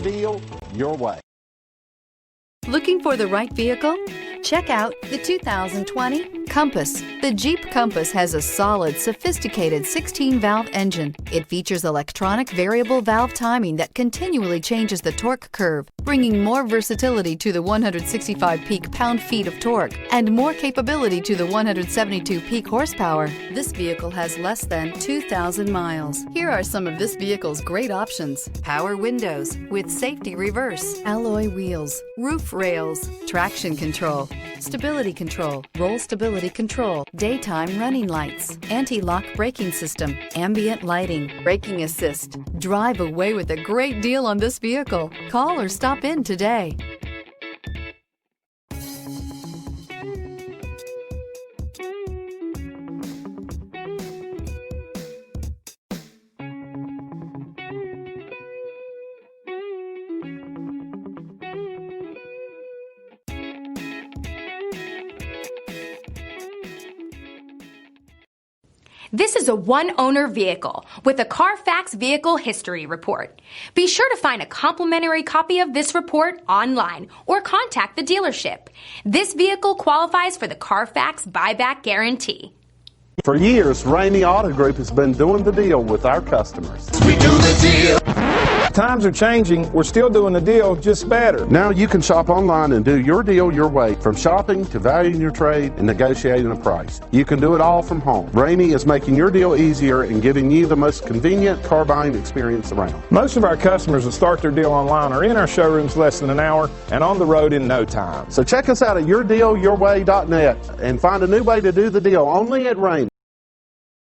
deal your way. Looking for the right vehicle? Check out the 2020 Compass. The Jeep Compass has a solid, sophisticated 16-valve engine. It features electronic variable valve timing that continually changes the torque curve, bringing more versatility to the 165 peak pound-feet of torque and more capability to the 172 peak horsepower. This vehicle has less than 2,000 miles. Here are some of this vehicle's great options: power windows with safety reverse, alloy wheels, roof rails, traction control, stability control, roll stability control, daytime running lights, anti-lock braking system, ambient lighting, braking assist. Drive away with a great deal on this vehicle. Call or stop in today. This is a one-owner vehicle with a Carfax Vehicle History Report. Be sure to find a complimentary copy of this report online or contact the dealership. This vehicle qualifies for the Carfax Buyback Guarantee. For years, Ramey Auto Group has been doing the deal with our customers. We do the deal. Times are changing. We're still doing the deal, just better. Now you can shop online and do your deal your way, from shopping to valuing your trade and negotiating a price. You can do it all from home. Ramey is making your deal easier and giving you the most convenient car buying experience around. Most of our customers that start their deal online are in our showrooms less than an hour and on the road in no time. So check us out at yourdealyourway.net and find a new way to do the deal only at Ramey.